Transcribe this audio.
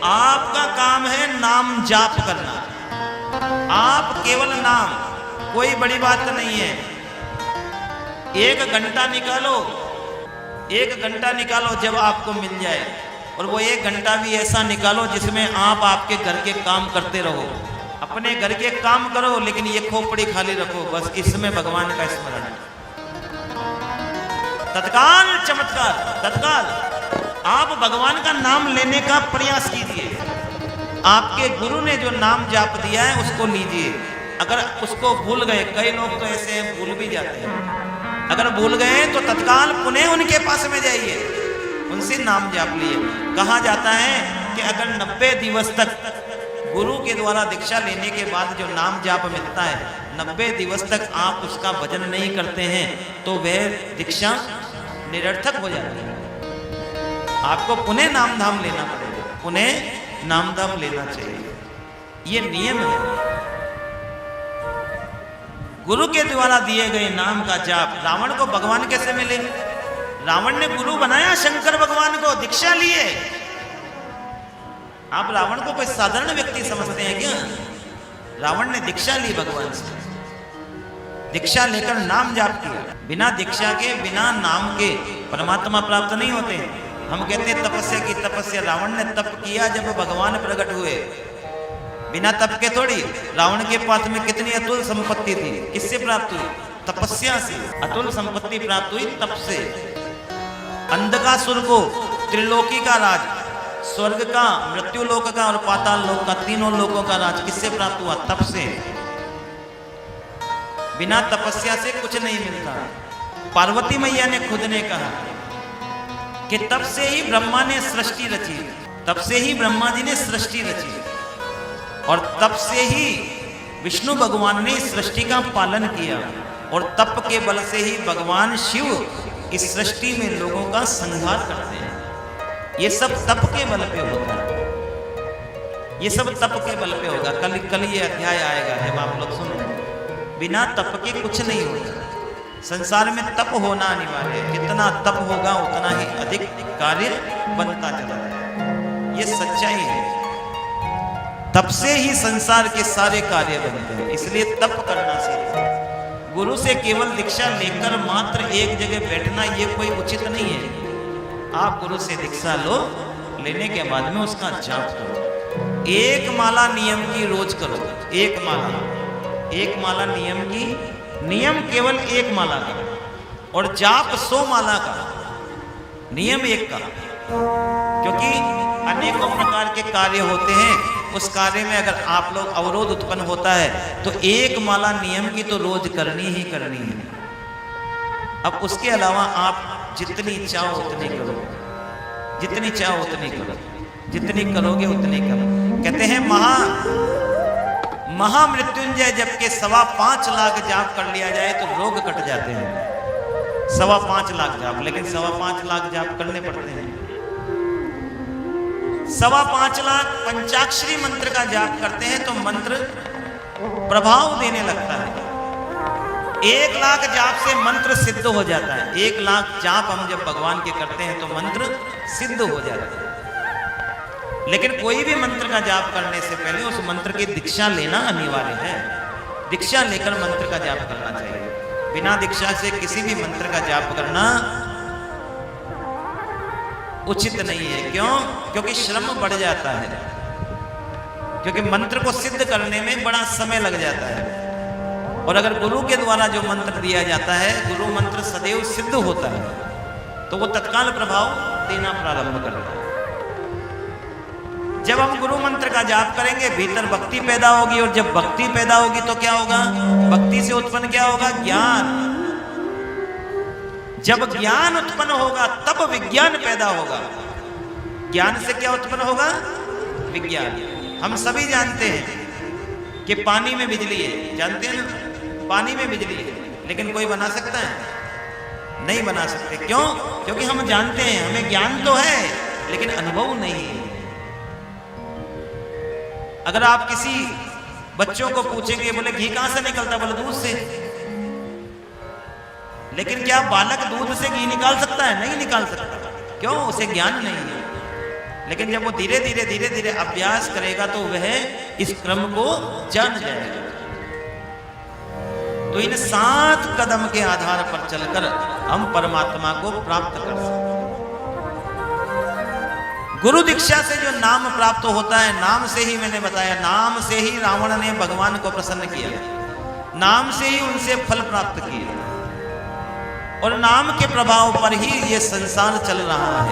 आपका काम है नाम जाप करना। आप केवल नाम, कोई बड़ी बात नहीं है। 1 घंटा निकालो, 1 घंटा निकालो जब आपको मिल जाए, और वो 1 घंटा भी ऐसा निकालो जिसमें आप आपके घर के काम करते रहो। अपने घर के काम करो, लेकिन ये खोपड़ी खाली रखो, बस इसमें भगवान का स्मरण है। तत्काल चमत्कार, तत्काल आप भगवान का नाम लेने का प्रयास कीजिए। आपके गुरु ने जो नाम जाप दिया है उसको लीजिए। अगर उसको भूल गए, कई लोग तो ऐसे हैं भूल भी जाते हैं, अगर भूल गए तो तत्काल पुनः उनके पास में जाइए, उनसे नाम जाप लिए। कहा जाता है कि अगर 90 दिवस तक गुरु के द्वारा दीक्षा लेने के बाद जो नाम जाप मिलता है, 90 दिवस तक आप उसका भजन नहीं करते हैं तो वह दीक्षा निरर्थक हो जाती है। आपको पुनः नाम धाम लेना पड़ेगा, पुनः नाम धाम लेना चाहिए, ये नियम है। गुरु के द्वारा दिए गए नाम का जाप, रावण को भगवान कैसे मिले? रावण ने गुरु बनाया शंकर भगवान को, दीक्षा लिए। आप रावण को कोई साधारण व्यक्ति समझते हैं क्या? रावण ने दीक्षा ली भगवान से, दीक्षा लेकर नाम जाप किया। बिना दीक्षा के, बिना नाम के परमात्मा प्राप्त नहीं होते। हम कहते हैं तपस्या की, तपस्या रावण ने तप किया जब भगवान प्रकट हुए, बिना तप के थोड़ी। रावण के पास में कितनी अतुल संपत्ति थी, किससे प्राप्त हुई? तपस्या से। अतुल संपत्ति प्राप्त हुई तप से। अंधकासुर को त्रिलोकी का राज, स्वर्ग का, मृत्यु लोक का और पाताल लोक का, तीनों लोकों का राज किससे प्राप्त हुआ? तप से। बिना तपस्या से कुछ नहीं मिलता। पार्वती मैया ने खुद ने कहा कि तब से ही ब्रह्मा ने सृष्टि रची, तब से ही ब्रह्मा जी ने सृष्टि रची, और तब से ही विष्णु भगवान ने सृष्टि का पालन किया, और तप के बल से ही भगवान शिव इस सृष्टि में लोगों का संहार करते हैं। ये सब तप के बल पे होगा, ये सब तप के बल पे होगा। कल ये अध्याय आएगा, जब आप लोग सुनो। बिना तप के कुछ नहीं होता। संसार में तप होना अनिवार्य है। जितना तप होगा उतना ही अधिक कार्य बनता चला जाएगा, ये सच्चाई है। तप से ही संसार के सारे कार्य बनते हैं, इसलिए तप करना सीखो। गुरु से केवल दीक्षा लेकर मात्र एक जगह बैठना ये कोई उचित नहीं है। आप गुरु से दीक्षा लो, लेने के बाद में उसका जाप करो। 1 माला नियम की रोज करो, 1 माला, 1 माला नियम की, नियम केवल 1 माला का, और जाप 100 माला का, नियम 1 का। क्योंकि अनेकों प्रकार के कार्य होते हैं, उस कार्य में अगर आप लोग अवरोध उत्पन्न होता है तो 1 माला नियम की तो रोज करनी ही करनी है। अब उसके अलावा आप जितनी चाहो उतनी करो, जितनी चाहो उतनी करो, जितनी करोगे उतनी करो। कहते हैं महामृत्युंजय जबकि 5.25 लाख जाप कर लिया जाए तो रोग कट जाते हैं। 5.25 लाख जाप, लेकिन 5.25 लाख जाप करने पड़ते हैं। 5.25 लाख पंचाक्षरी मंत्र का जाप करते हैं तो मंत्र प्रभाव देने लगता है। 1 लाख जाप से मंत्र सिद्ध हो जाता है। 1 लाख जाप हम जब भगवान के करते हैं तो मंत्र सिद्ध हो जाता है। लेकिन कोई भी मंत्र का जाप करने से पहले उस मंत्र की दीक्षा लेना अनिवार्य है। दीक्षा लेकर मंत्र का जाप करना चाहिए। बिना दीक्षा से किसी भी मंत्र का जाप करना उचित नहीं है। क्यों? क्योंकि श्रम बढ़ जाता है, क्योंकि मंत्र को सिद्ध करने में बड़ा समय लग जाता है। और अगर गुरु के द्वारा जो मंत्र दिया जाता है, गुरु मंत्र सदैव सिद्ध होता है, तो वो तत्काल प्रभाव देना प्रारंभ करता है। जब हम गुरु मंत्र का जाप करेंगे भीतर भक्ति पैदा होगी, और जब भक्ति पैदा होगी तो क्या होगा? भक्ति से उत्पन्न क्या होगा? ज्ञान। जब ज्ञान उत्पन्न होगा तब विज्ञान पैदा होगा। ज्ञान से क्या उत्पन्न होगा? विज्ञान। हम सभी जानते हैं कि पानी में बिजली है, जानते हैं ना? पानी में बिजली है, लेकिन कोई बना सकता है? नहीं बना सकते। क्यों? क्योंकि हम जानते हैं, हमें ज्ञान तो है लेकिन अनुभव नहीं है। अगर आप किसी बच्चों को पूछेंगे, बोले घी कहां से निकलता? बोले दूध से। लेकिन क्या बालक दूध से घी निकाल सकता है? नहीं निकाल सकता। क्यों? उसे ज्ञान नहीं है। लेकिन जब वो धीरे धीरे अभ्यास करेगा तो वह इस क्रम को जान जाएगा। तो इन 7 कदम के आधार पर चलकर हम परमात्मा को प्राप्त कर सकते हैं। गुरु दीक्षा से जो नाम प्राप्त होता है, नाम से ही मैंने बताया, नाम से ही रावण ने भगवान को प्रसन्न किया, नाम से ही उनसे फल प्राप्त किए और नाम के प्रभाव पर ही ये संसार चल रहा है।